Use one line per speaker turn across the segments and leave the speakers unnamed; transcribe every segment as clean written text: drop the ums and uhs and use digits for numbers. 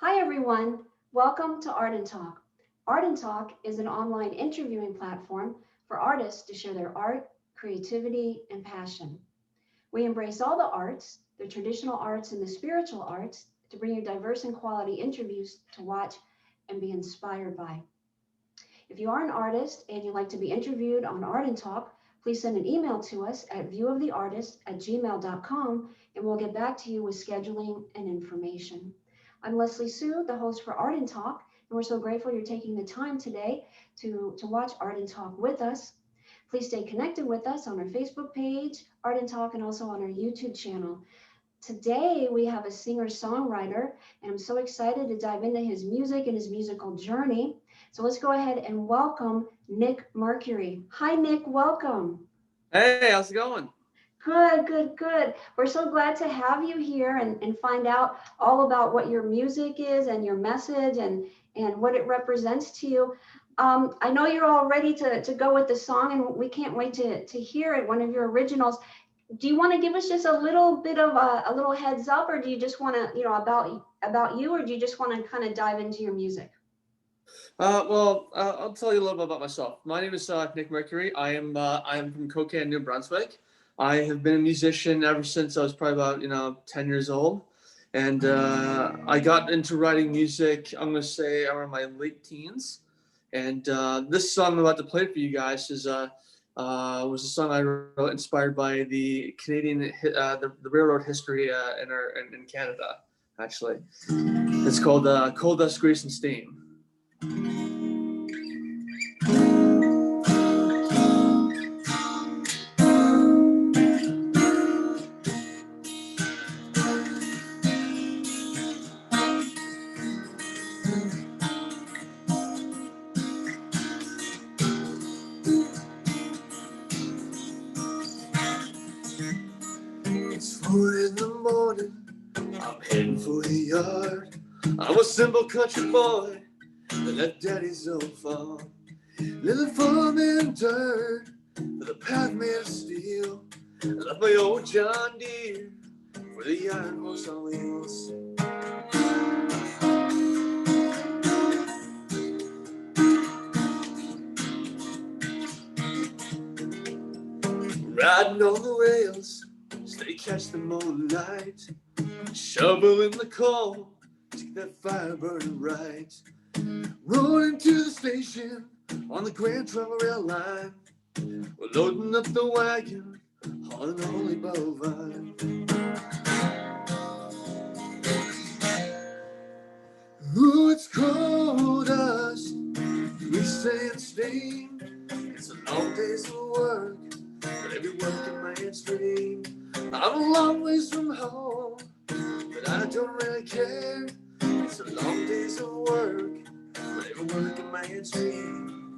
Hi, everyone. Welcome to Art and Talk. Art and Talk is an online interviewing platform for artists to share their art, creativity, and passion. We embrace all the arts, the traditional arts and the spiritual arts, to bring you diverse and quality interviews to watch and be inspired by. If you are an artist and you'd like to be interviewed on Art and Talk, please send an email to us at viewoftheartist@gmail.com and we'll get back to you with scheduling and information. I'm Leslie Sue, the host for Art and Talk, and we're so grateful you're taking the time today to watch Art and Talk with us. Please stay connected with us on our Facebook page, Art and Talk, and also on our YouTube channel. Today, we have a singer-songwriter, and I'm so excited to dive into his music and his musical journey. So let's go ahead and welcome Nick Mercuri. Hi, Nick, welcome.
Hey, how's it going?
Good, good, good. We're so glad to have you here and find out all about what your music is and your message and what it represents to you. I know you're all ready to go with the song, and we can't wait to hear it, one of your originals. Do you want to give us just a little bit of a little heads up, or do you just want to, about you, or do you just want to kind of dive into your music?
I'll tell you a little bit about myself. My name is Nick Mercury. I am from Coquitlam, New Brunswick. I have been a musician ever since I was probably about 10 years old, and I got into writing music. I'm gonna say around my late teens, and this song I'm about to play for you guys was a song I wrote inspired by the the railroad history in Canada. Actually, it's called "Coal Dust, Grease, and Steam." It's 4 in the morning, I'm heading for the yard. I'm a simple country boy that left daddy's old farm. Living farm in dirt, with a path made of steel. I left my old John Deere for the iron horse on wheels. Riding on the rails, steady catch the morning light. Shovel in the coal, take that fire burning right. Rolling to the station on the Grand Trunk Rail line. We're loading up the wagon, hauling holy bovine. Ooh, it's coal dust, grease and steam. It's a long day's of work, but every working man's dream. I'm a long ways from home, but I don't really care. It's a long day's of work, but every working man's dream.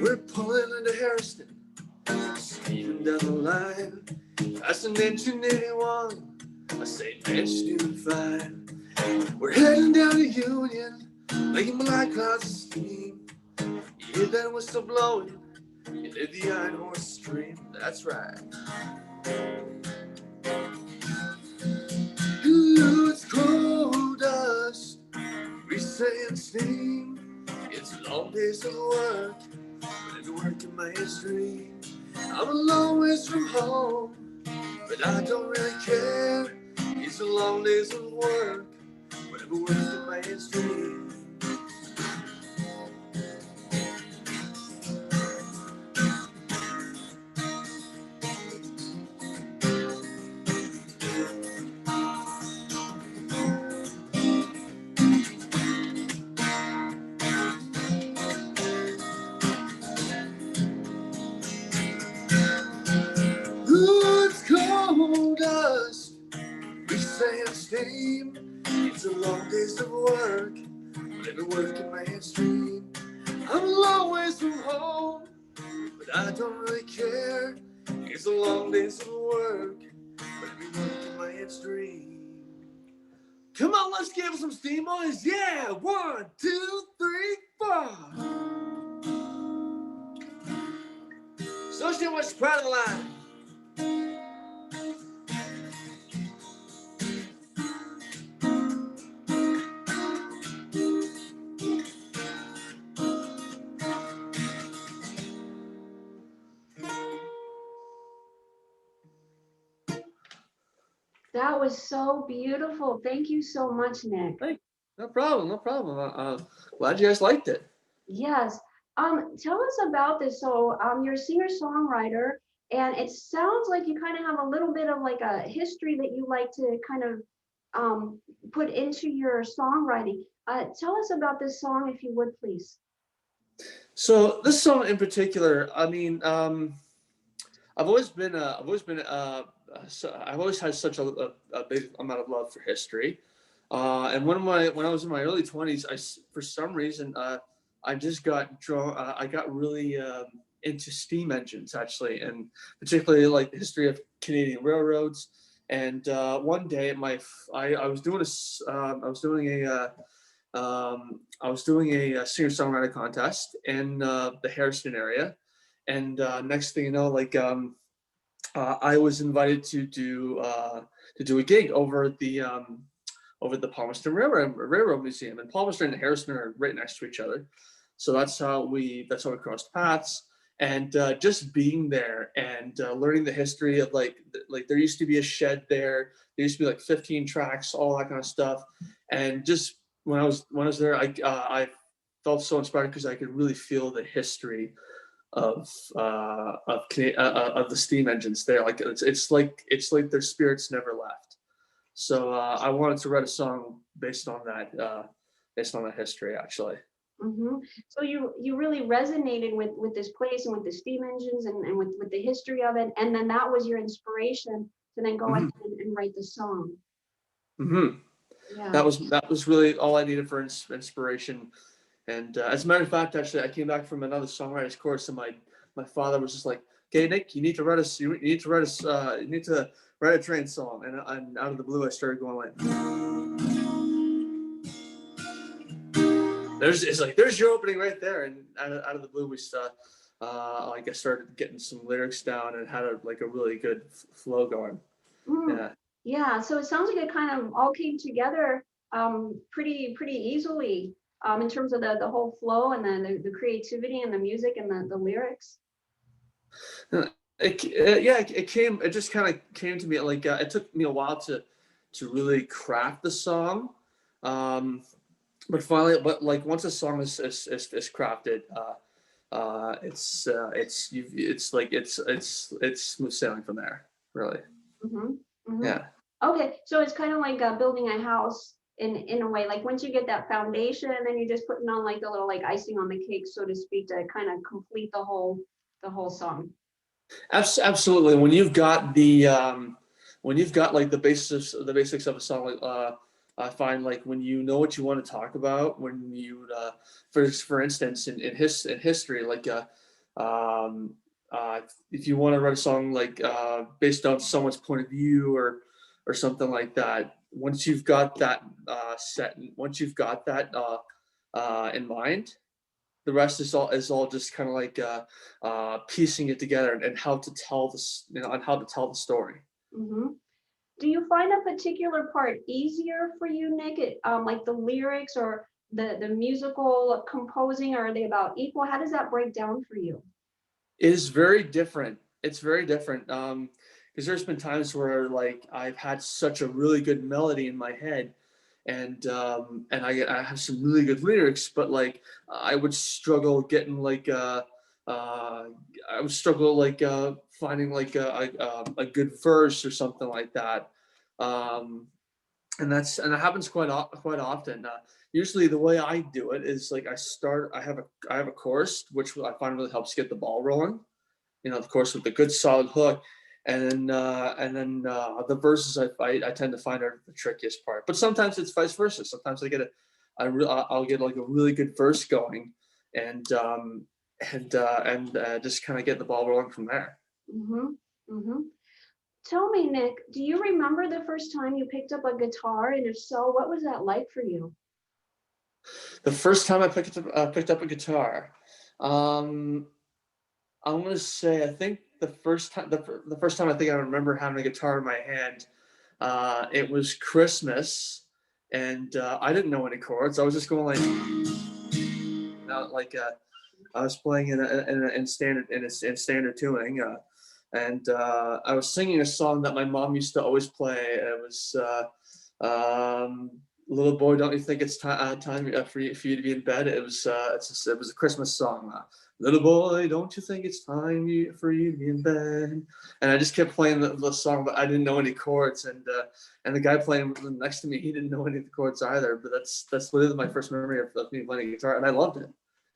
We're pulling into Harrison, steaming down the line. Passing engine 81, I say, man, she's doing fine. We're heading down to Union, making black clouds of steam. You hear that whistle blowing, you hear the iron horse stream. That's right. Ooh, it's coal dust, grease and steam. It's long days of work, but every working man's dream. I'm a long ways from home, but I don't really care. It's a long days of work, but every working man's dream. Ooh, it's coal dust, grease and steam. It's a long days of work, but every working man's dream. I'm a long ways from home, but I don't really care. It's a long days of work, but every working man's dream. Come on, let's give some steam, boys. Yeah, 1, 2, 3, 4. too much pride in the line.
That was so beautiful. Thank you so much, Nick.
Hey, no problem, no problem. Glad you guys liked it.
Yes. Tell us about this. So, you're a singer-songwriter, and it sounds like you kind of have a little bit of like a history that you like to kind of put into your songwriting. Tell us about this song, if you would, please.
So this song in particular, I mean, I've always been, I've always had such a big amount of love for history. And when I was in my early 20s, for some reason, I just got drawn, I got really into steam engines actually, and particularly like the history of Canadian railroads. And one day, I was doing I was doing a singer-songwriter contest in the Harrison area, and next thing you know, I was invited to do a gig over at the Palmerston Railroad Museum, and Palmerston and Harrison are right next to each other, so that's how we crossed paths. And just being there and learning the history of like there used to be a shed there. There used to be like 15 tracks, all that kind of stuff, and just when I was there, I felt so inspired because I could really feel the history of the steam engines there. Like it's like their spirits never left. So I wanted to write a song based on that history actually.
Mm-hmm. So you really resonated with this place and with the steam engines and with the history of it, and then that was your inspiration to then go ahead and write the song.
Mm-hmm.
Yeah.
That was really all I needed for inspiration. And as a matter of fact, actually, I came back from another songwriters course, and my father was just like, "Okay, Nick, you need to write a train song." And out of the blue, I started going like, there's your opening right there. And out of the blue, we I started getting some lyrics down and had a really good flow going. Yeah.
Yeah, so it sounds like it kind of all came together pretty easily in terms of the whole flow and the creativity and the music and the lyrics.
It just kind of came to me like it took me a while to really craft the song, but finally, like once a song is crafted, it's smooth sailing from there, really.
Mm-hmm, mm-hmm.
Yeah.
Okay, so it's kind of like building a house in a way. Like once you get that foundation, then you're just putting on like the little like icing on the cake, so to speak, to kind of complete the whole song.
Absolutely. When you've got like the basics of a song, like I find like when you know what you want to talk about, when you for instance in history, like if you want to write a song like based on someone's point of view or something like that, once you've got that once you've got that in mind, the rest is all just kind of like piecing it together and how to tell this, on how to tell the story.
Mm-hmm. Do you find a particular part easier for you, Nick? Like the lyrics or the musical composing, are they about equal? How does that break down for you?
It is very different. It's very different because there's been times where like I've had such a really good melody in my head, and I have some really good lyrics, but like I would struggle getting like I would struggle like finding like a good verse or something like that. Um, and that happens quite often. Usually, the way I do it is like I have a chorus, which I find really helps get the ball rolling. Of course, with a good solid hook, and then the verses I tend to find are the trickiest part. But sometimes it's vice versa. Sometimes I'll get like a really good verse going, and just kind of get the ball rolling from there.
Mm-hmm. Mm-hmm. Tell me, Nick, do you remember the first time you picked up a guitar? And if so, what was that like for you?
The first time I picked up a guitar, I'm gonna say I think the first time I think I remember having a guitar in my hand, it was Christmas, and I didn't know any chords. I was just going I was playing in standard tuning, and I was singing a song that my mom used to always play. It was "Little Boy, Don't You Think It's time for you to be in bed." It was it was a Christmas song. Little boy, don't you think it's time for you to be in bed? And I just kept playing the song, but I didn't know any chords. And the guy playing next to me, he didn't know any of the chords either. But that's literally my first memory of me playing guitar, and I loved it.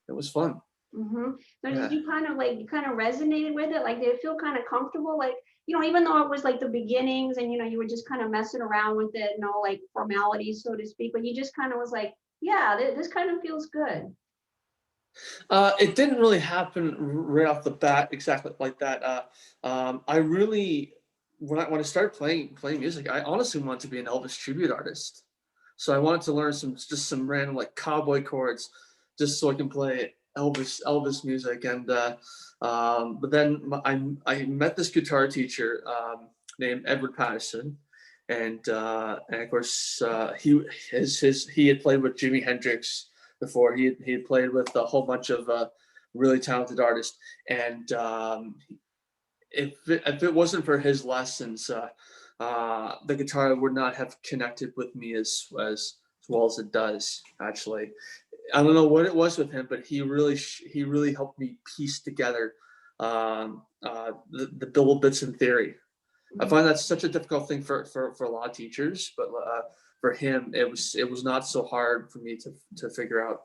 It was fun.
Mm-hmm. So
Yeah.
did you kind of resonated with it? Like, did it feel kind of comfortable? Like, even though it was like the beginnings and, you were just kind of messing around with it, like formalities, so to speak, but you just kind of was like, yeah, this kind of feels good.
It didn't really happen right off the bat exactly like that. I really, when I started playing music, I honestly wanted to be an Elvis tribute artist. So I wanted to learn some random like cowboy chords, just so I can play Elvis music. And but then I met this guitar teacher named Edward Patterson, and of course he had played with Jimi Hendrix before. He had played with a whole bunch of really talented artists, and if it wasn't for his lessons, the guitar would not have connected with me as well as it does. Actually, I don't know what it was with him, but he really helped me piece together the little bits in theory. I find that's such a difficult thing for a lot of teachers, but for him, it was not so hard for me to figure out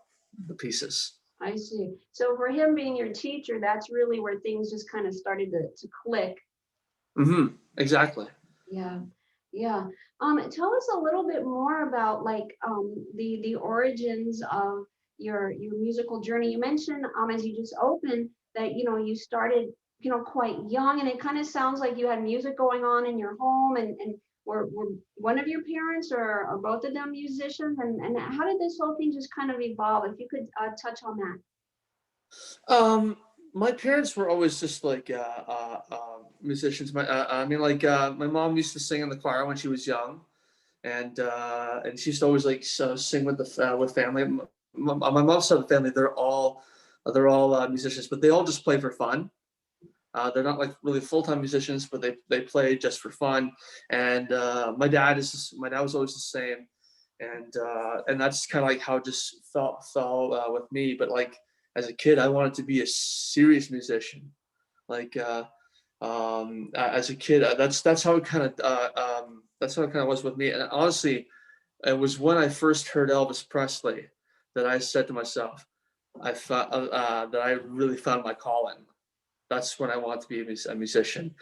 the pieces.
I see. So for him being your teacher, that's really where things just kind of started to click.
Mm-hmm. Exactly.
Yeah. Yeah. Tell us a little bit more about like the origins of your musical journey. You mentioned as you just opened that you started quite young, and it kind of sounds like you had music going on in your home, and were one of your parents or both of them musicians, and how did this whole thing just kind of evolve? If you could touch on that.
My parents were always just like musicians. I mean, like my mom used to sing in the choir when she was young, and she used to always like sing with family. My mom's side of the family, they're all musicians, but they all just play for fun. They're not like really full-time musicians, but they play just for fun. And my dad was always the same, and that's kind of like how it just fell with me. But like as a kid, I wanted to be a serious musician. Like as a kid, that's how it kind of was with me. And honestly, it was when I first heard Elvis Presley that I said to myself, I thought that I really found my calling. That's when I wanted to be a musician,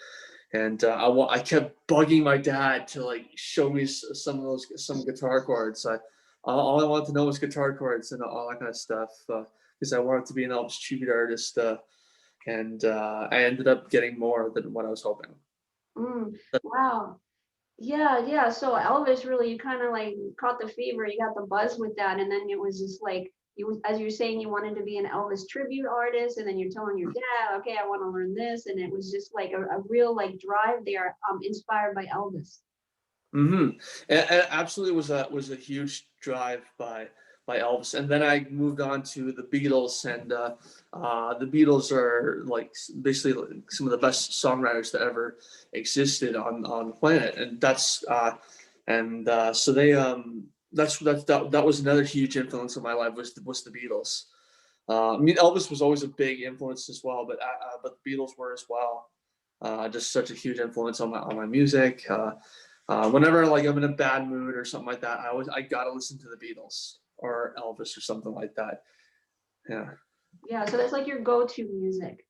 and I kept bugging my dad to like show me some guitar chords. All I wanted to know was guitar chords and all that kind of stuff because I wanted to be an Elvis tribute artist, and I ended up getting more than what I was hoping.
Wow. Yeah. So Elvis really, you kind of like caught the fever, you got the buzz with that, and then it was just like as you're saying, you wanted to be an Elvis tribute artist, and then you're telling your dad, okay, I want to learn this, and it was just like a real like drive there, inspired by Elvis.
Mm-hmm. It absolutely was a huge drive by Elvis, and then I moved on to the Beatles, and the Beatles are like basically some of the best songwriters that ever existed on the planet, and so they that was another huge influence in my life was the Beatles. I mean, Elvis was always a big influence as well, but the Beatles were as well. Just such a huge influence on my music. Whenever like I'm in a bad mood or something like that, I gotta listen to the Beatles or Elvis or something like that. Yeah,
Yeah, so that's like your go-to music.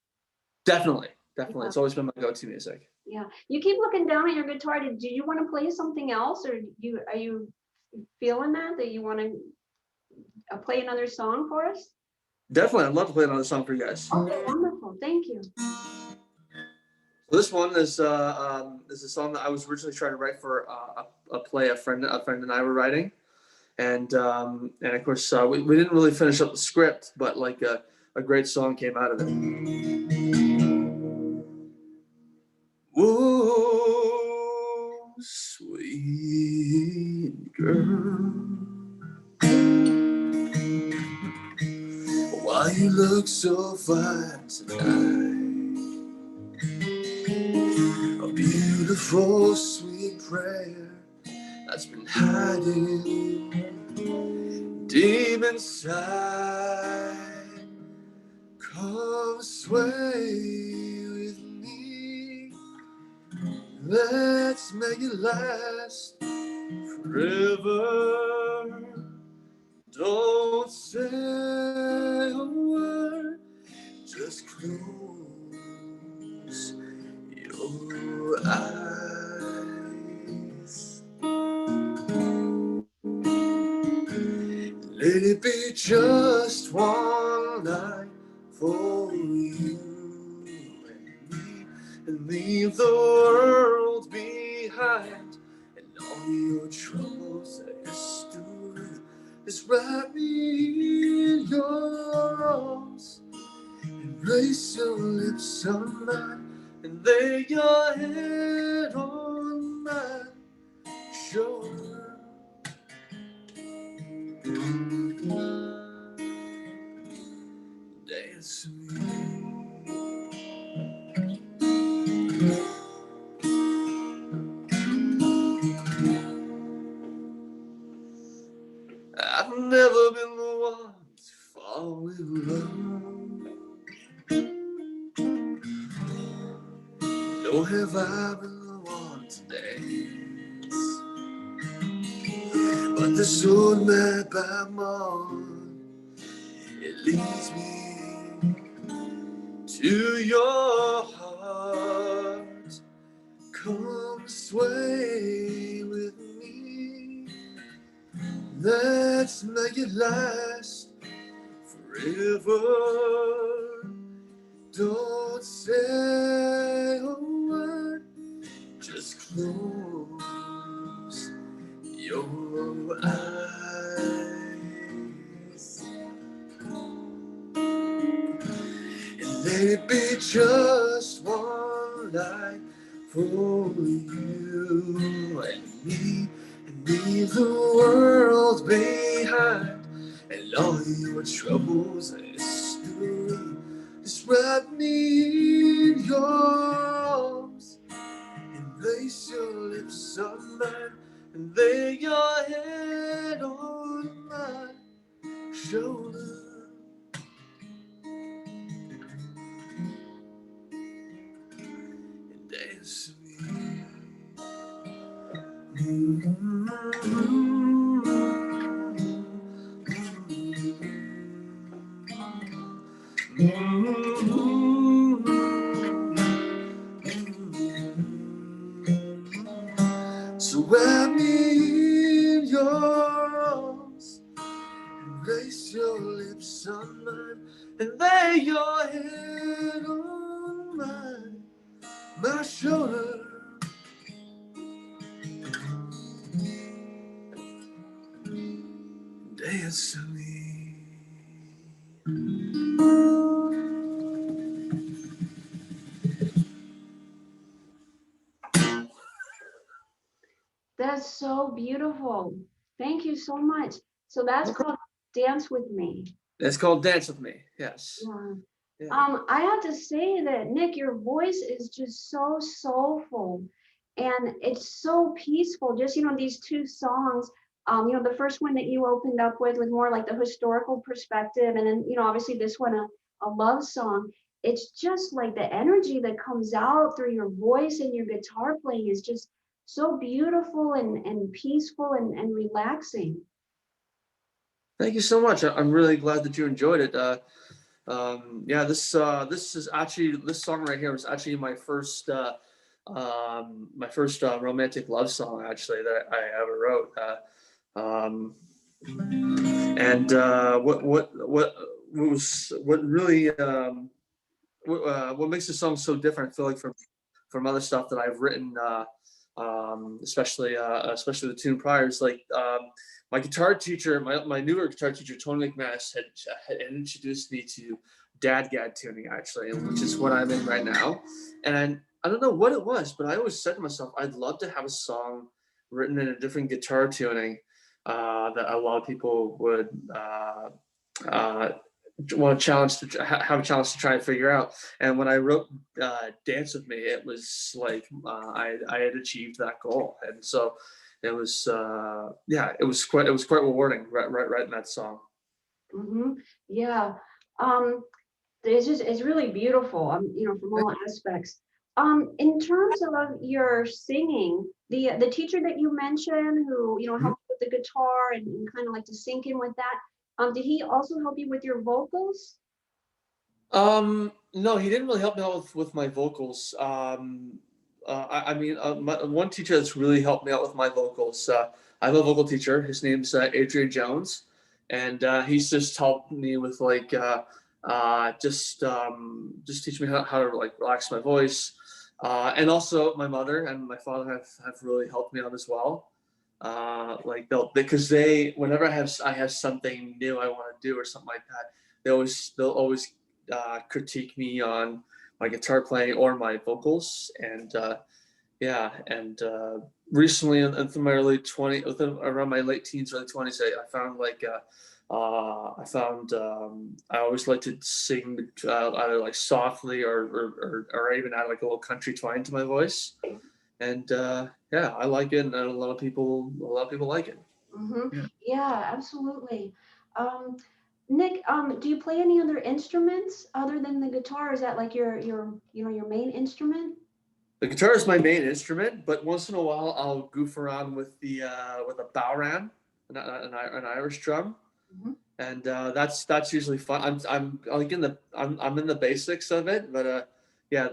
definitely.
Yeah.
It's always been my go-to music.
Yeah. You keep looking down at your guitar. Do you want to play something else, or are you feeling that you want to play another song for us?
Definitely, I'd love to play another song for you guys.
Okay, wonderful. Thank you.
So this one is a song that I was originally trying to write for a play a friend and I were writing, and of course we didn't really finish up the script, but like a great song came out of it. you look so fine tonight. A beautiful, sweet prayer that's been hiding deep inside. Come sway with me. Let's make it last forever. Don't say a word, just close your eyes. Let it be just one night for you and me, and leave the world behind and all your troubles and history. Just wrap me in your arms, embrace your lips on mine, and lay your head on my shoulder. Dance with me. I've never been the one to fall in love. Nor have I been the one to dance. But this old map I'm on, it leads me to your heart. Come sway with me. Let's make it last forever. Don't say a word, just close your eyes. And let it be just one night for you and me, and leave the world behind and all your troubles and history. Just wrap me in your arms, embrace your lips on mine, and lay your head on my shoulder. And dance with me. So wrap me in your arms, embrace your lips on mine, and lay your head on my shoulder. Dance with me.
That's so beautiful. Thank you so much. So that's called Dance With Me.
It's called Dance With Me, yes.
Yeah.
Yeah.
I have to say that, Nick, your voice is just so soulful and it's so peaceful. Just, these two songs, the first one that you opened up with was more like the historical perspective. And then, obviously this one, a love song. It's just like the energy that comes out through your voice and your guitar playing is just so beautiful and peaceful and relaxing.
Thank you so much. I'm really glad that you enjoyed it. Yeah, this song right here was actually my first romantic love song actually that I ever wrote. And what makes the song so different, I feel like, from other stuff that I've written, especially the tune prior, is like my guitar teacher, my newer guitar teacher, Tony McManus, had introduced me to dadgad tuning, actually, which is what I'm in right now. And I don't know what it was, but I always said to myself, I'd love to have a song written in a different guitar tuning that a lot of people would want a challenge to have a challenge to try and figure out. And when I wrote "Dance with Me," it was like I had achieved that goal, and so it was yeah, it was quite rewarding writing that song.
Mm-hmm. Yeah. Um, it's really beautiful, from all aspects. In terms of your singing, the teacher that you mentioned who, helped with the guitar and kind of like to sink in with that, did he also help you with your vocals?
No, he didn't really help me out with my vocals. I mean, one teacher that's really helped me out with my vocals. I have a vocal teacher. His name's Adrian Jones, and he's just helped me with like just teach me how to like relax my voice. And also my mother and my father have really helped me out as well. Like because whenever I have something new I want to do or something like that, they'll always critique me on my guitar playing or my vocals. And yeah, and recently in my around my late teens, early 20s, I found like I always like to sing either like softly or even add like a little country twang to my voice. And yeah, I like it, and a lot of people like it.
Mm-hmm.
Yeah.
Yeah, absolutely. Um, Nick, do you play any other instruments other than the guitar? Is that like your main instrument?
The guitar is my main instrument, but once in a while I'll goof around with a bowran, an Irish drum,
Mm-hmm.
and that's usually fun. I'm like I'm in the basics of it, but yeah,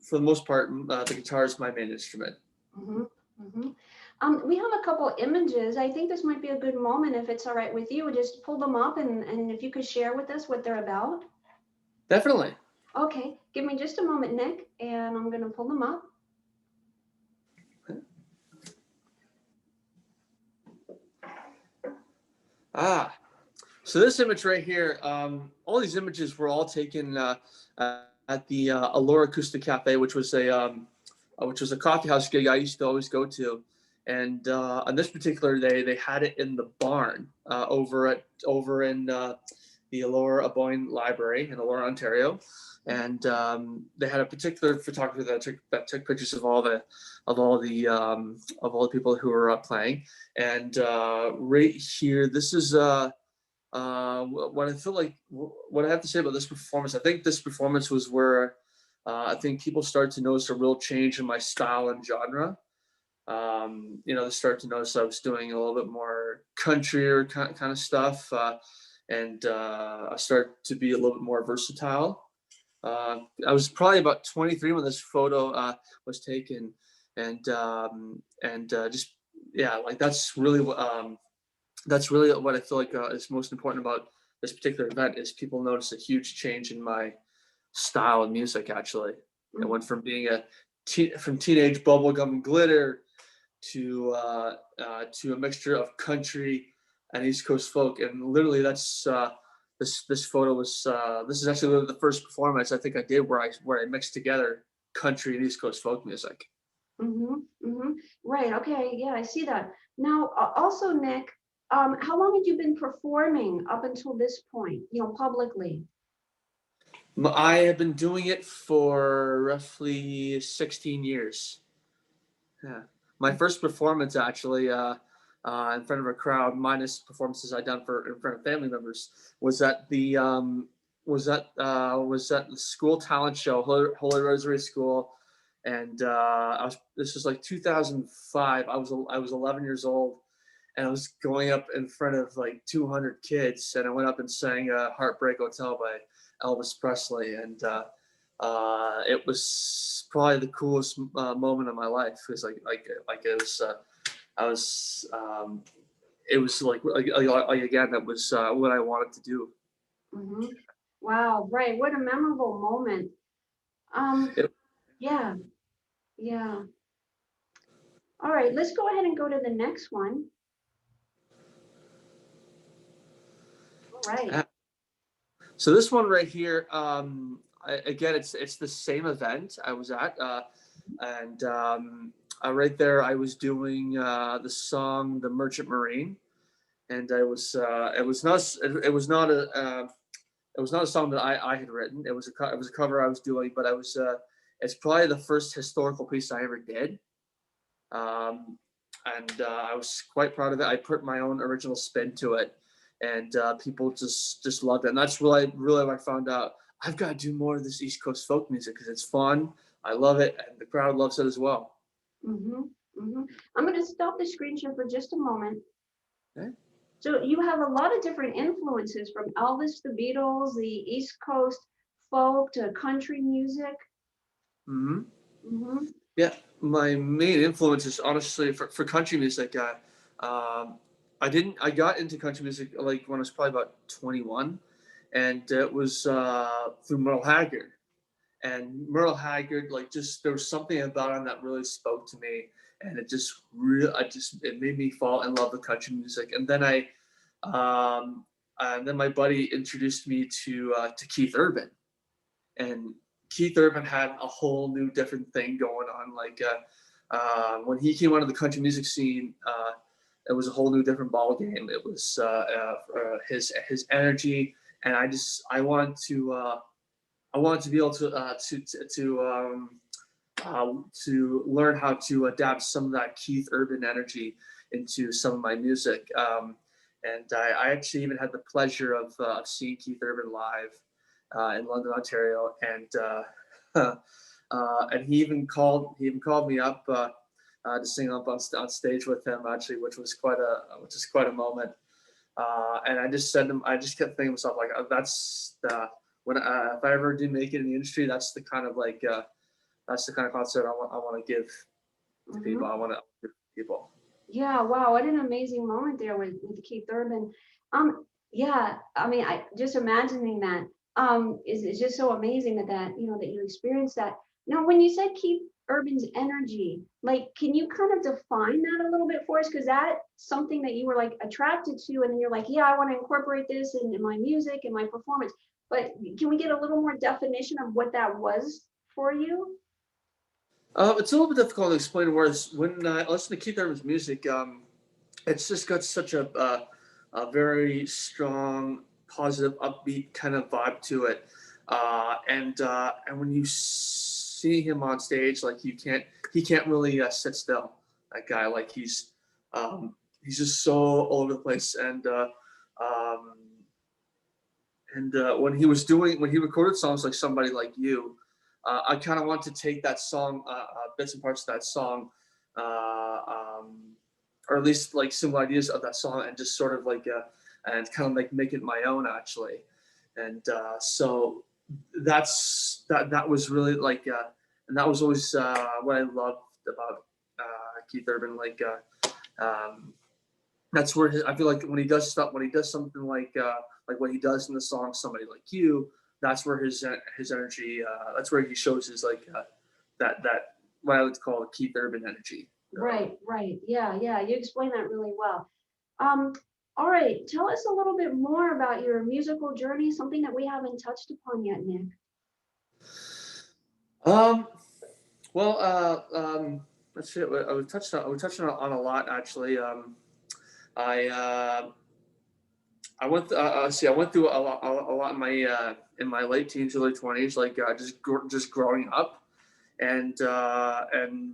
for the most part, the guitar is my main instrument.
Mm-hmm. Mm-hmm. We have a couple images. I think this might be a good moment if it's all right with you. Just pull them up and if you could share with us what they're about.
Definitely.
Okay, give me just a moment, Nick, and I'm gonna pull them up.
Ah, so this image right here, all these images were all taken at the Allure Acoustic Cafe, which was a coffee house gig I used to always go to. And on this particular day, they had it in the barn over in the Allure Aboyne Library in Allure, Ontario. And they had a particular photographer that took pictures of all the people who were playing. And right here, this is what I feel like. What I have to say about this performance. I think this performance was where I think people started to notice a real change in my style and genre. They started to notice I was doing a little bit more country or kind of stuff, and I started to be a little bit more versatile. I was probably about 23 when this photo was taken, and just yeah, like that's really what I feel like is most important about this particular event is people notice a huge change in my style of music. Actually, it went from being from teenage bubblegum glitter to a mixture of country and East Coast folk, and literally that's this photo was this is actually the first performance I think I did where I mixed together country and East Coast folk music.
Mm-hmm. Mm-hmm. Right. Okay. Yeah, I see that. Now, also, Nick, how long had you been performing up until this point, publicly?
I have been doing it for roughly 16 years. Yeah. My first performance actually in front of a crowd, minus performances I'd done in front of family members, was at the school talent show, Holy Rosary School, and this was like 2005. I was 11 years old, and I was going up in front of like 200 kids, and I went up and sang "Heartbreak Hotel" by Elvis Presley, and it was probably the coolest moment of my life. It was like it was I was it was like again that was what I wanted to do.
Mm-hmm. Wow. Right. What a memorable moment. Um,
It,
yeah. Yeah. All right. Let's go ahead and go to the next one. All right.
so this one right here, again, it's the same event I was at, and right there I was doing the song "The Merchant Marine," and it was not it was not a song that I had written. It was a cover I was doing, but it's probably the first historical piece I ever did. Um, and I was quite proud of it. I put my own original spin to it, and people just loved it. And that's really when I found out I've got to do more of this East Coast folk music because it's fun. I love it, and the crowd loves it as well.
Mm-hmm. Mm-hmm. I'm going to stop the screen share for just a moment.
Okay.
So you have a lot of different influences from Elvis, the Beatles, the East Coast folk to country music.
Mm-hmm.
Mm-hmm.
Yeah, my main influences, honestly, for country music. I got into country music like when I was probably about 21, and it was through Merle Haggard. And Merle Haggard, like, just there was something about him that really spoke to me, and it made me fall in love with country music. And then my buddy introduced me to Keith Urban, and Keith Urban had a whole new different thing going on. Like when he came onto the country music scene, it was a whole new different ball game. It was his energy, and I wanted to be able to learn how to adapt some of that Keith Urban energy into some of my music. And I actually even had the pleasure of seeing Keith Urban live in London, Ontario, and he even called me up to sing up on stage with him, actually, which was quite a moment. And I just kept thinking to myself, like, that's the when if I ever do make it in the industry, that's the kind of concert I want to give to people.
Mm-hmm.
I want to give to people.
Yeah, wow, what an amazing moment there with Keith Urban. Yeah, I mean, I just imagining that is just so amazing that that you experienced that. Now, when you said Keith Urban's energy, like, can you kind of define that a little bit for us? Because that's something that you were like attracted to, and then you're like, yeah, I want to incorporate this in my music and my performance. But can we get a little more definition of what that was for you?
It's a little bit difficult to explain. Whereas when I listen to Keith Urban's music, it's just got such a very strong, positive, upbeat kind of vibe to it. And when you see him on stage, like, he can't really sit still. That guy, like, he's just so all over the place. Um, and when he recorded songs like Somebody Like You, I kind of want to take that song, bits and parts of that song, uh, um, or at least like simple ideas of that song, and just sort of and kind of like make it my own, actually. And so that was really and that was always what I loved about Keith Urban. That's where I feel like when he does something like what he does in the song "Somebody Like You," that's where his energy. That's where he shows his that what I would call Keith Urban energy.
Right, right. Yeah, yeah. You explained that really well. Um, all right. Tell us a little bit more about your musical journey, something that we haven't touched upon yet, Nick.
Um. Well. Let's see. We touched on a lot, actually. I I went. See, I went through a lot in my late teens, early 20s, like just growing up, and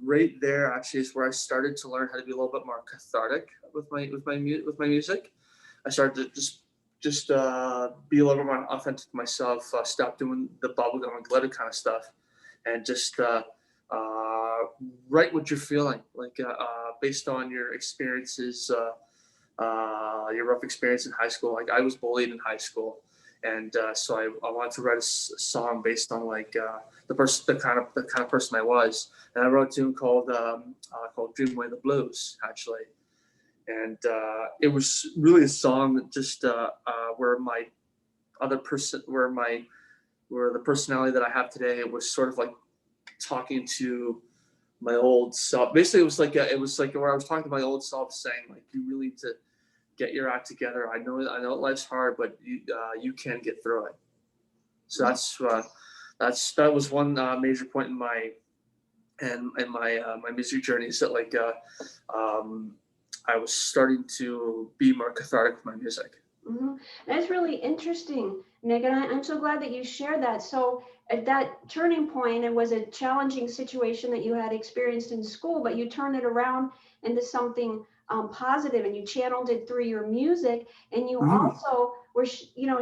right there actually is where I started to learn how to be a little bit more cathartic with my music. I started to just be a little more authentic myself. Stop doing the bubblegum and glitter kind of stuff, and just write what you're feeling, based on your experiences. Your rough experience in high school. Like, I was bullied in high school, and so I wanted to write a song based on the kind of person I was, and I wrote a tune called "Dream Away the Blues," actually, and it was really a song just where my other person, where the personality that I have today was sort of like talking to my old self. Basically, it was like where I was talking to my old self, saying, like, you really need to get your act together. I know life's hard, but you can get through it. So that was one major point in my music journey. Is that I was starting to be more cathartic with my music.
Hmm. That's really interesting, Nick, and I'm so glad that you shared that. So at that turning point, it was a challenging situation that you had experienced in school, but you turned it around into something positive, and you channeled it through your music, and you
Hmm.
also were,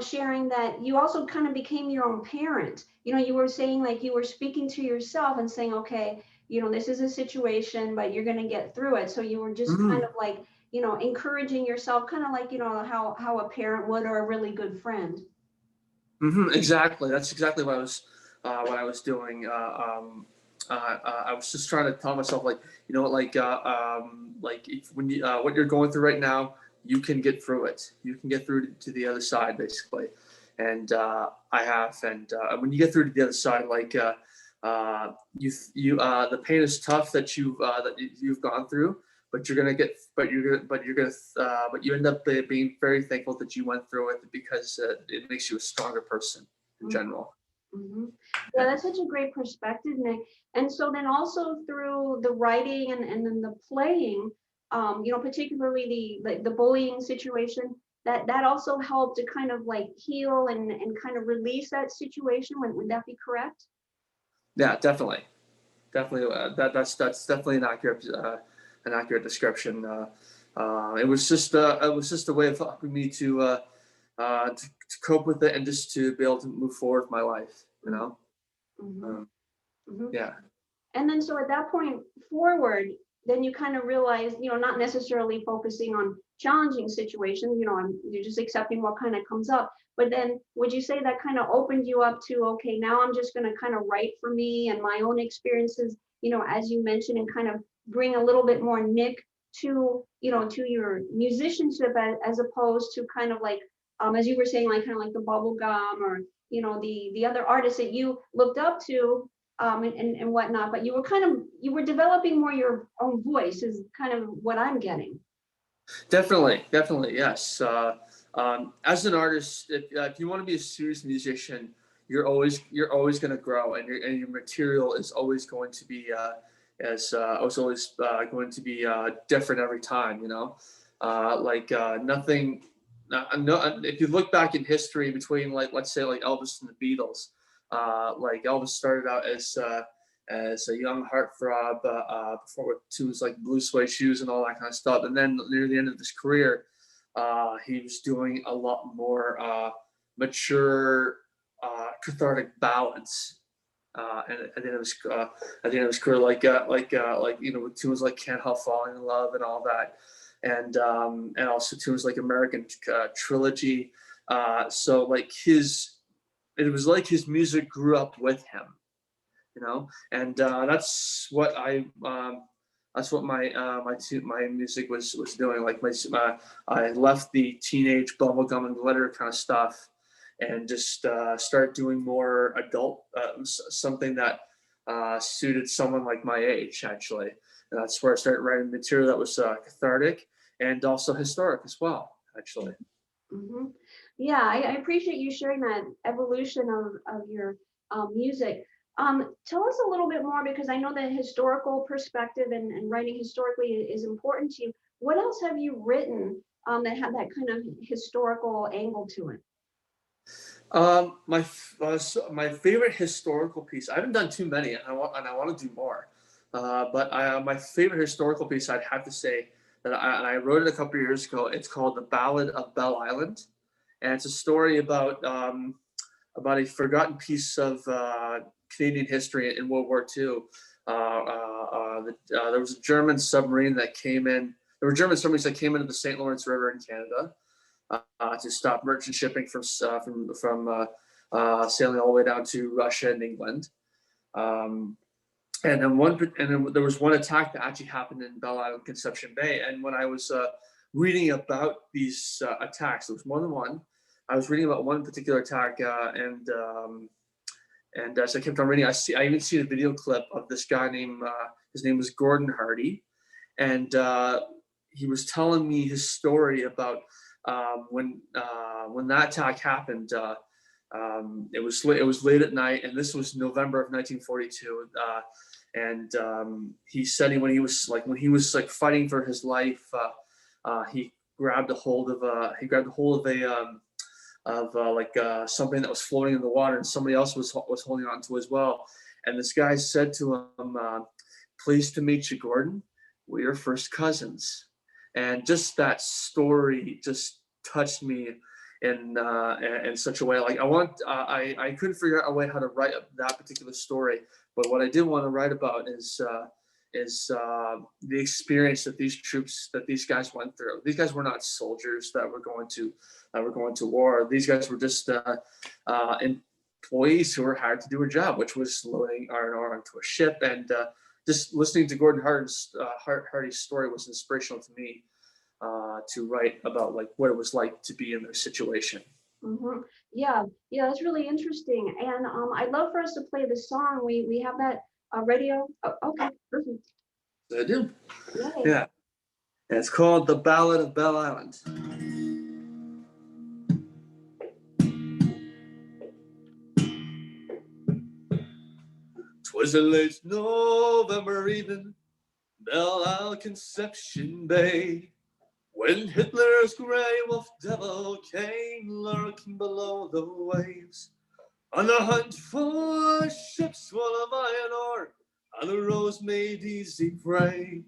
sharing that you also kind of became your own parent. You were saying like you were speaking to yourself and saying, okay, this is a situation, but you're going to get through it. So you were just kind
Hmm.
of like encouraging yourself, kind of like, how a parent would, or a really good friend.
Hmm. Exactly. That's exactly what I was doing. I was just trying to tell myself, like, like if, when you, what you're going through right now, you can get through it. You can get through to the other side, basically. And I have. And when you get through to the other side, like, the pain is tough that you've gone through, but but you end up being very thankful that you went through it, because it makes you a stronger person in general.
Mm-hmm. Yeah,
Yeah.
that's such a great perspective, Nick. And so then also through the writing and then the playing, particularly the bullying situation, that also helped to kind of like heal and kind of release that situation. Would that be correct?
Yeah, definitely, definitely. That's definitely an accurate description. It was just a way of helping me to cope with it, and just to be able to move forward with my life. You know.
Mm-hmm.
Um,
Mm-hmm.
yeah.
And then so at that point forward, then you kind of realize, not necessarily focusing on challenging situations, you're just accepting what kind of comes up. But then would you say that kind of opened you up to, okay, now I'm just going to kind of write for me and my own experiences, as you mentioned, and kind of bring a little bit more Nick to your musicianship, as opposed to kind of like, as you were saying, like kind of like the bubble gum, or, the other artists that you looked up to, and whatnot, but you were developing more your own voice, is kind of what I'm getting.
Definitely, definitely, yes. As an artist, if you want to be a serious musician, you're always going to grow, and your material is always going to be as was always going to be different every time. Nothing. No, if you look back in history between, like, let's say, like Elvis and the Beatles, like Elvis started out as a young heartthrob, before, with tunes like Blue Suede Shoes and all that kind of stuff. And then near the end of his career, he was doing a lot more mature, cathartic ballads. And at the end of his career, with tunes like "Can't Help Falling in Love" and all that, and also tunes like "American Trilogy." So like it was like his music grew up with him, and that's what my music was doing. Like I left the teenage bubblegum and glitter kind of stuff, and just start doing more adult, something that suited someone like my age, actually. And that's where I started writing material that was cathartic and also historic as well, actually.
Hmm. Yeah, I appreciate you sharing that evolution of your music. Tell us a little bit more, because I know that historical perspective and writing historically is important to you. What else have you written that had that kind of historical angle to it?
My favorite historical piece. I haven't done too many, and I want to do more. My favorite historical piece, I'd have to say, and I wrote it a couple of years ago. It's called "The Ballad of Bell Island," and it's a story about a forgotten piece of Canadian history in World War II. There was a German submarine that came in. There were German submarines that came into the St. Lawrence River in Canada, to stop merchant shipping from sailing all the way down to Russia and England. Um, and then there was one attack that actually happened in Belle Isle, Conception Bay. And when I was reading about these attacks, there was more than one. I was reading about one particular attack, and as I kept on reading, I even see a video clip of this guy named his name was Gordon Hardy, and he was telling me his story about when that attack happened. It was late at night, and this was November of 1942. And he said when he was like fighting for his life, he grabbed a hold of something that was floating in the water, and somebody else was holding on to as well. And this guy said to him, "Pleased to meet you, Gordon. We are first cousins." And just that story just touched me in such a way. Like I couldn't figure out a way how to write that particular story, but what I did want to write about is the experience that these guys went through. These guys were not soldiers that were going to war. These guys were just employees who were hired to do a job, which was loading R&R onto a ship. And just listening to Gordon Hardy's story was inspirational to me to write about like what it was like to be in their situation.
Mm-hmm. Yeah, that's really interesting. And I'd love for us to play the song. We have that radio. Oh, okay, perfect.
I do.
Yay.
Yeah. And it's called The Ballad of Bell Island. 'Twas a late November evening, Belle Isle, Conception Bay, when Hitler's grey wolf devil came lurking below the waves, on the hunt for ships full of iron ore, and the rose made easy prey.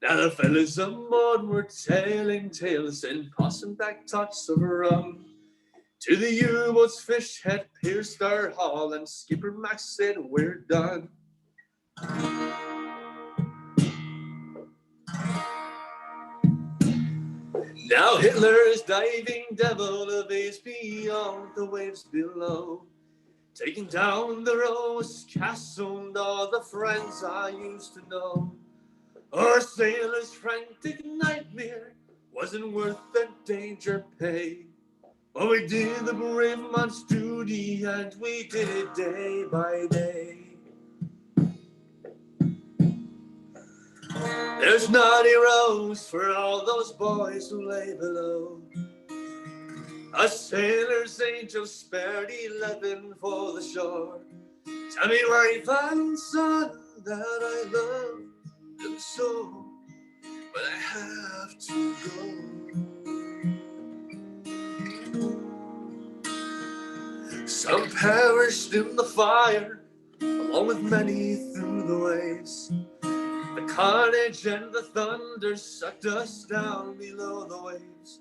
Now the fellas on board were telling tales and passing back tots of rum. To the U-boat's fish had pierced our hull, and Skipper Max said, "We're done." Now Hitler's diving devil evades beyond the waves below, taking down the rose castle and all the friends I used to know. Our sailor's frantic nightmare wasn't worth the danger pay. But we did the brave man's duty, and we did it day by day. There's naughty rose for all those boys who lay below. A sailor's angel spared 11 for the shore. Tell me where you find, son, that I love them so, but I have to go. Some perished in the fire, along with many through the waves. The carnage and the thunder sucked us down below the waves.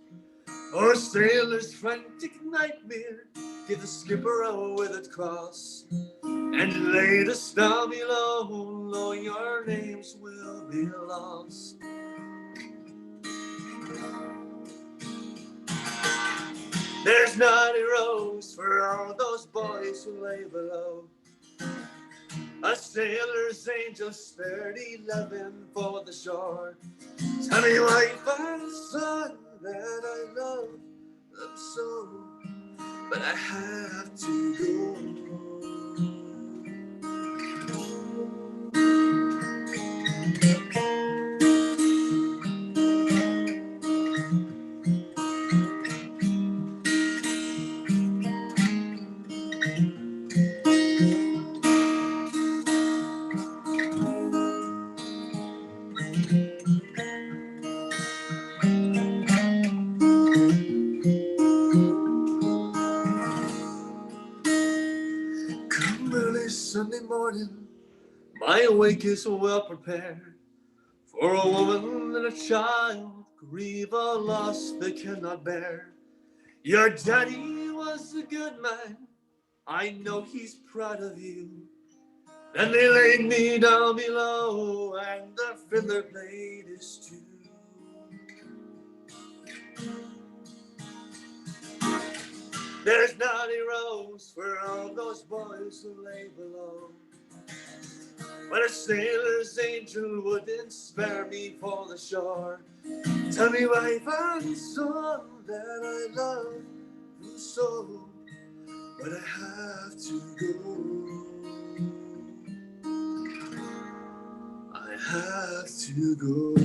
Our sailor's frantic nightmare gave the skipper a withered cross, and laid us down below, knowing our names will be lost. There's not a rose for all those boys who lay below. A sailor's angel spared 11 for the shore. Tell me, wife and son, that I love them so, but I have to go. Sunday morning, my wake is well prepared, for a woman and a child grieve a loss they cannot bear. Your daddy was a good man, I know he's proud of you. Then they laid me down below, and the fiddler played his tune. There's not a rose for all those boys who lay below, but a sailor's angel wouldn't spare me for the shore. Tell me, wife and son, that I love you so, but I have to go. I have to go.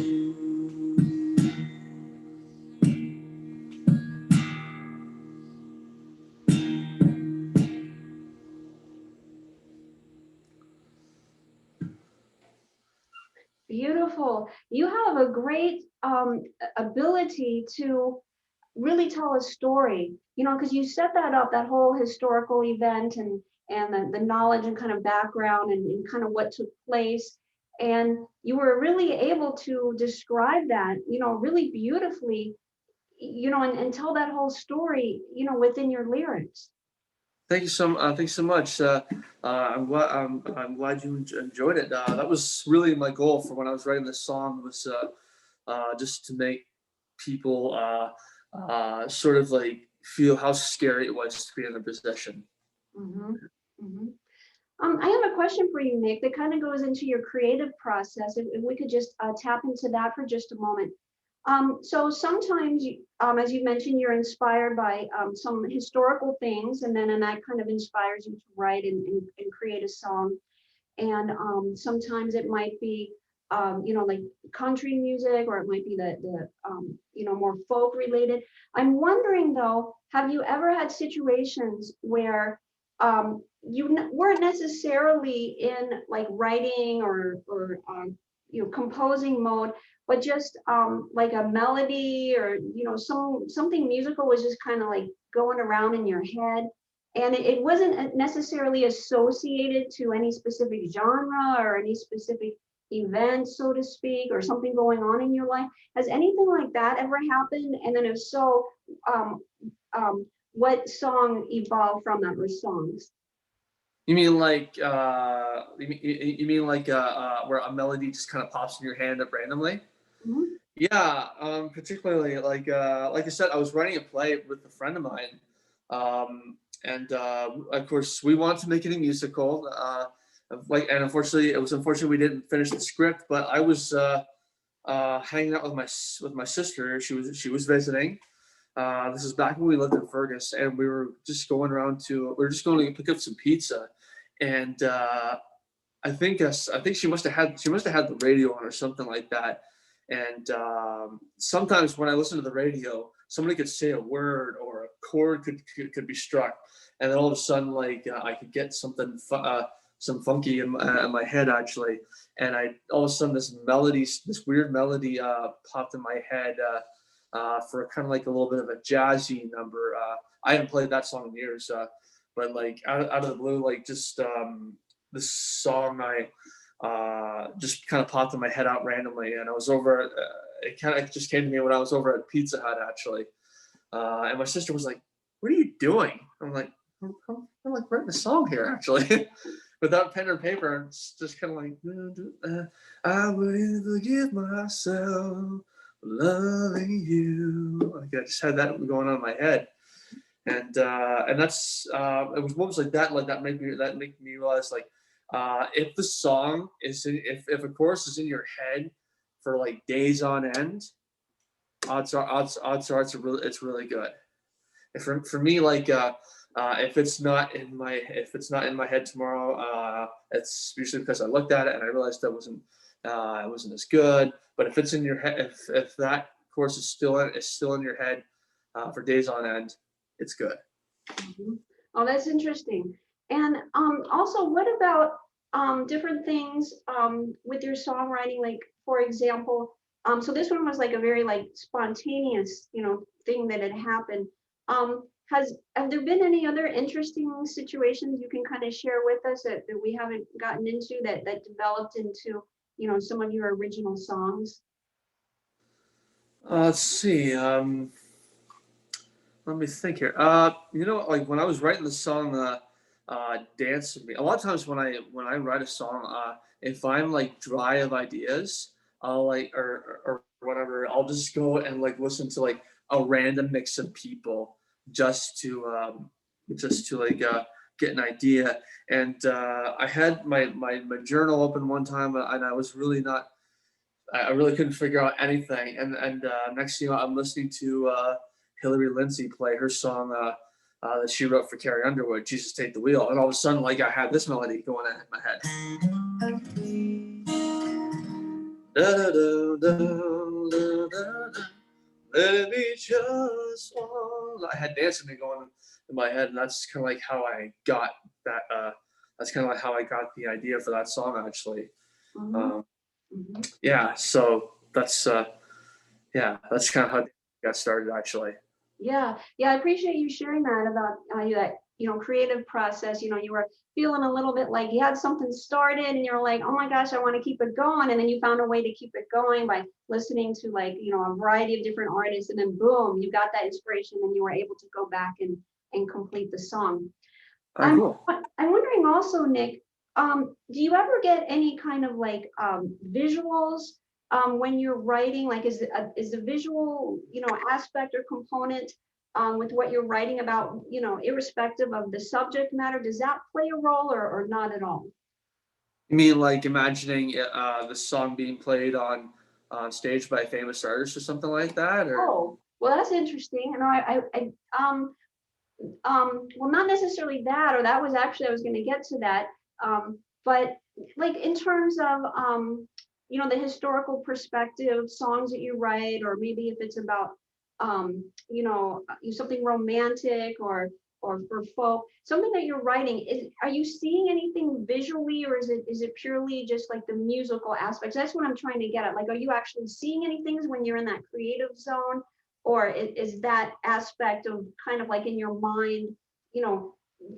Beautiful. You have a great ability to really tell a story, because you set that up, that whole historical event, and the knowledge and kind of background, and kind of what took place. And you were really able to describe that, really beautifully, and tell that whole story, within your lyrics.
Thank you so much. I'm glad you enjoyed it. That was really my goal for when I was writing this song, was just to make people sort of like feel how scary it was to be in their position.
Hmm. Hmm. I have a question for you, Nick, that kind of goes into your creative process. If we could just tap into that for just a moment. So sometimes, as you mentioned, you're inspired by some historical things, and that kind of inspires you to write and create a song. And sometimes it might be, like country music, or it might be the more folk related. I'm wondering though, have you ever had situations where you weren't necessarily in like writing or composing mode, but just like a melody, or something musical was just kind of like going around in your head, and it wasn't necessarily associated to any specific genre or any specific event, so to speak, or something going on in your life? Has anything like that ever happened? And then if so, um, what song evolved from that, or songs?
You mean like you mean like where a melody just kind of pops in your hand up randomly?
Mhm.
Yeah, particularly like I said, I was writing a play with a friend of mine, and of course we wanted to make it a musical. And unfortunately, it was unfortunate we didn't finish the script. But I was hanging out with my sister. She was visiting. This is back when we lived in Fergus, and we were just going to pick up some pizza, and I think she must have had the radio on or something like that. And sometimes when I listen to the radio, somebody could say a word or a chord could be struck, and then all of a sudden, like I could get some funky in my head actually, and I all of a sudden this weird melody popped in my head for kind of like a little bit of a jazzy number. I haven't played that song in years, but like out of the blue, like just this song I just kind of popped in my head out randomly, and I was over. It kind of just came to me when I was over at Pizza Hut actually, and my sister was like, "What are you doing?" I'm like, "I'm like writing a song here actually." Without pen or paper, it's just kind of like, I wouldn't forgive myself for loving you. Like I just had that going on in my head, and that's it was moments like that make me realize like if the song is if a chorus is in your head for like days on end, odds are it's really good. For me, like if it's not in my head tomorrow, it's usually because I looked at it and I realized that it wasn't as good. But if it's in your head, if that course is still in your head for days on end, it's good.
Mhm. Oh, that's interesting. And also, what about different things with your songwriting? Like, for example, so this one was like a very like spontaneous, thing that had happened. Have there been any other interesting situations you can kind of share with us that we haven't gotten into, that developed into, some of your original songs?
Let's see. Let me think here. Like when I was writing the song, "Dance with Me." A lot of times when I write a song, if I'm like dry of ideas, I'll like or whatever, I'll just go and like listen to like a random mix of people just to like get an idea. And I had my journal open one time, and I was really not. I really couldn't figure out anything. And next thing you know, I'm listening to Hillary Lindsey play her song that she wrote for Carrie Underwood, "Jesus Take the Wheel," and all of a sudden, like I had this melody going on in my head. Da, da, da, da, da, da, da. Let it be just one. I had dancing going in my head, and that's kind of like how I got that. That's kind of like how I got the idea for that song, actually.
Mhm.
Um, Yeah, so that's kind of how it got started actually.
Yeah, yeah, I appreciate you sharing that about that, creative process. You were feeling a little bit like you had something started and you're like, oh my gosh, I want to keep it going. And then you found a way to keep it going by listening to like, a variety of different artists. And then boom, you got that inspiration and you were able to go back and complete the song. I'm
Cool.
I'm wondering also, Nick, do you ever get any kind of like visuals when you're writing? Like, is the visual, aspect or component with what you're writing about, irrespective of the subject matter, does that play a role or not at all?
You mean like imagining the song being played on stage by a famous artist or something like that, or?
Oh, well, that's interesting. And well, not necessarily that, or that was actually, I was going to get to that. But like in terms of, the historical perspective, songs that you write, or maybe if it's about, something romantic or for folk, something that you're writing, are you seeing anything visually, or is it purely just like the musical aspects? That's what I'm trying to get at. Like, are you actually seeing any things when you're in that creative zone? Or is that aspect of kind of like in your mind, you know,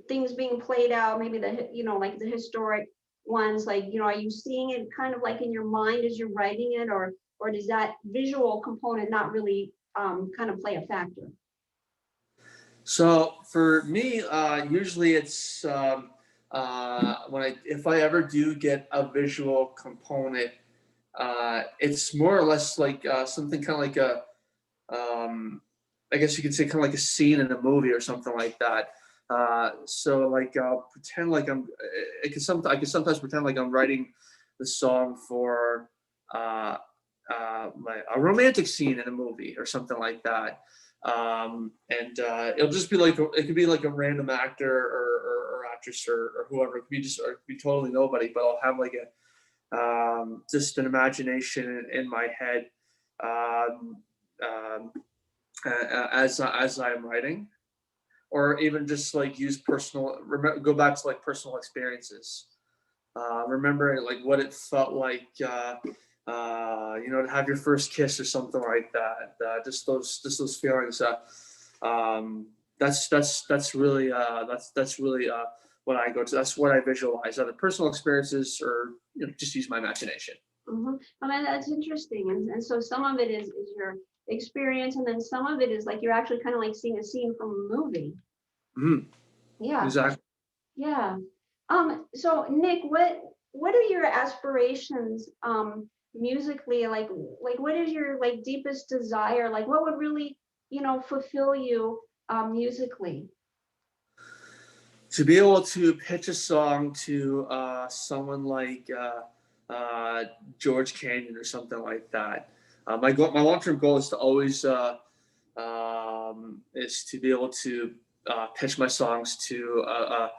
things being played out, maybe like the historic ones, like, are you seeing it kind of like in your mind as you're writing it, or does that visual component not really kind of play a factor?
So for me, usually it's when if I ever do get a visual component, it's more or less like something kind of like a I guess you could say kind of like a scene in a movie or something like that. So like pretend like I can sometimes pretend like I'm writing the song for a romantic scene in a movie or something like that. And it'll just be like it could be like a random actor or actress or whoever. It could be just or it could be totally nobody, but I'll have like a just an imagination in my head um, um, as I'm writing, or even just like use go back to like personal experiences. Remember like what it felt like, to have your first kiss or something like that. Just those feelings. That's really what I go to. That's what I visualize. Either personal experiences or just use my imagination.
I mean, that's interesting. And so some of it is your experience, and then some of it is like you're actually kind of like seeing a scene from a movie.
Mm,
Yeah,
exactly.
yeah. So Nick, what are your aspirations musically? Like what is your like deepest desire? Like what would really, fulfill you musically?
To be able to pitch a song to someone like George Canyon or something like that. My long-term goal is to always is to be able to pitch my songs to a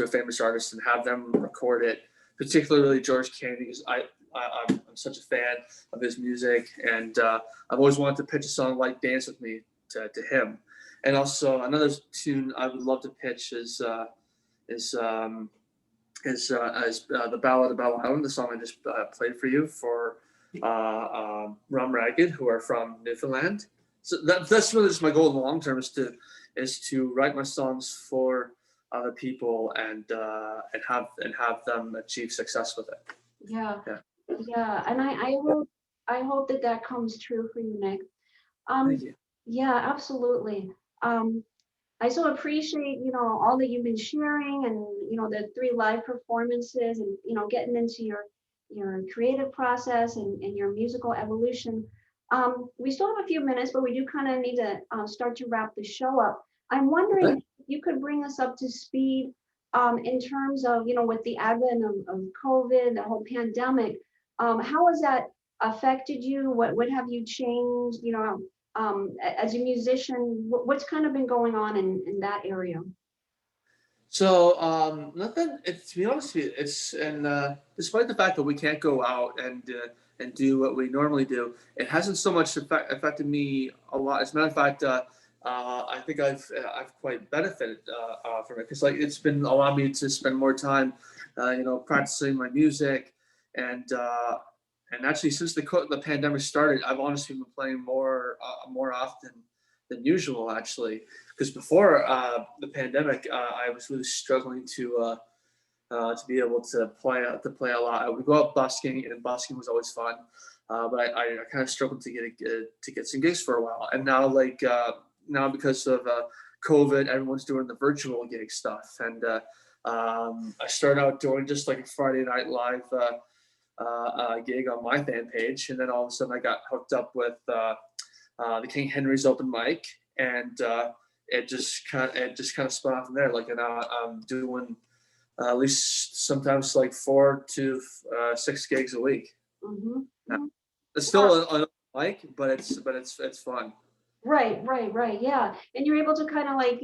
famous artist and have them record it, particularly George Canyon, because I'm such a fan of his music, and I've always wanted to pitch a song like "Dance with Me" to him. And also another tune I would love to pitch is the Ballad of Belle Island, the song I just played for you for Rum Ragged, who are from Newfoundland. So that's really just my goal in the long term is to write my songs for other people and have them achieve success with it.
Yeah,
Yeah.
yeah. And I hope that comes true for you, Nick.
Thank
Um,
you.
yeah, absolutely. Um, I so appreciate, all that you've been sharing and, the three live performances and, getting into your creative process and your musical evolution. We still have a few minutes, but we do kind of need to start to wrap the show up. I'm wondering
Okay.
if you could bring us up to speed in terms of, with the advent of COVID, the whole pandemic, how has that affected you? What have you changed? As a musician, what's kind of been going on in that area?
So nothing. To be honest with you, it's and despite the fact that we can't go out and do what we normally do, it hasn't so much affected me a lot. As a matter of fact, I think I've quite benefited from it because like it's been allowed me to spend more time, practicing my music and And actually, since the pandemic started, I've honestly been playing more often than usual, actually. Because before the pandemic, I was really struggling to be able to play a lot. I would go out busking, and busking was always fun. But I kind of struggled to get some gigs for a while. And now, now because of COVID, everyone's doing the virtual gig stuff. And I started out doing just like a Friday Night Live gig on my fan page, and then all of a sudden I got hooked up with the King Henry's open mic, and it just kind of spun off from there. Like, and now I'm doing at least sometimes like 4 to 6 gigs a week.
Mm-hmm.
Yeah.
Mm-hmm.
It's still an open mic, but it's fun.
Right. Yeah. And you're able to kind of like,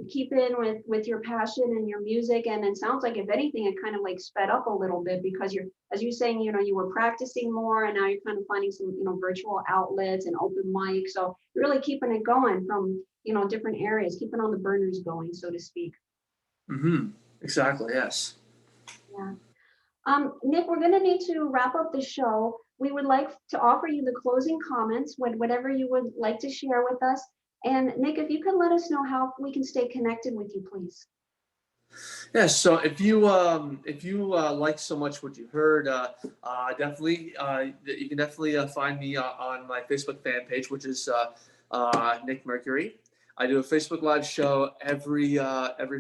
keep in with your passion and your music. And it sounds like if anything, it kind of like sped up a little bit because you're, as you're saying, you were practicing more and now you're kind of finding some, virtual outlets and open mic. So you're really keeping it going from, different areas, keeping all the burners going, so to speak.
Mm-hmm. Exactly. Yes.
Yeah. Nick, we're going to need to wrap up the show. We would like to offer you the closing comments, whatever you would like to share with us. And Nick, if you could let us know how we can stay connected with you, please.
Yeah. So if you like so much what you heard, definitely you can definitely find me on my Facebook fan page, which is Nick Mercuri. I do a Facebook Live show every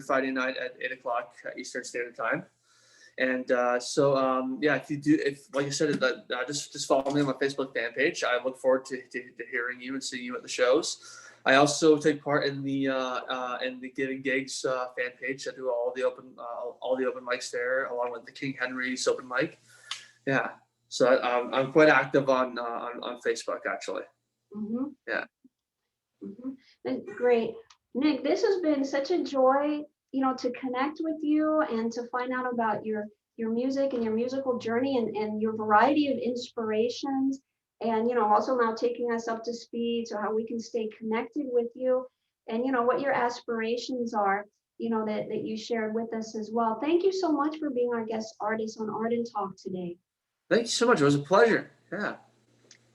Friday night at 8 o'clock Eastern Standard Time. And yeah, if like I said, just follow me on my Facebook fan page. I look forward to hearing you and seeing you at the shows. I also take part in the Giving Gigs fan page. I do all the open mics there, along with the King Henry's open mic. Yeah, so I'm quite active on Facebook, actually.
Mm-hmm.
Yeah.
Mm-hmm. That's great. Nick, this has been such a joy, to connect with you and to find out about your music and your musical journey and your variety of inspirations. And, also now taking us up to speed so how we can stay connected with you and, what your aspirations are, that you shared with us as well. Thank you so much for being our guest artist on Art and Talk today.
Thank you so much. It was a pleasure. Yeah.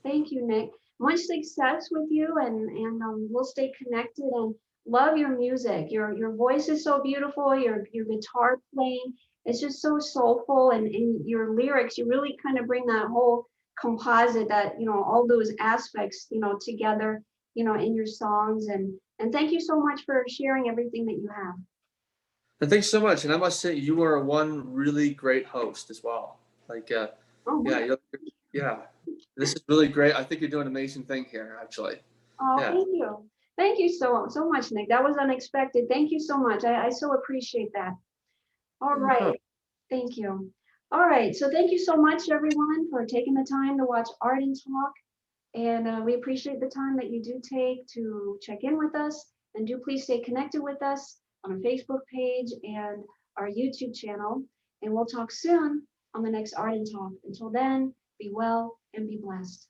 Thank you, Nick. Much success with you, and we'll stay connected and love your music. Your voice is so beautiful. Your guitar playing is just so soulful, and in your lyrics, you really kind of bring that whole composite, that all those aspects together in your songs. And thank you so much for sharing everything that you have.
And thanks so much. And I must say, you are one really great host as well. Like,
Oh,
yeah, yeah. This is really great. I think you're doing an amazing thing here, actually.
oh,
Yeah.
thank you. Thank you so much, Nick. That was unexpected. Thank you so much. I so appreciate that. All right. Thank you. All right. So thank you so much, everyone, for taking the time to watch Art and Talk. And we appreciate the time that you do take to check in with us. And do please stay connected with us on our Facebook page and our YouTube channel. And we'll talk soon on the next Art and Talk. Until then, be well and be blessed.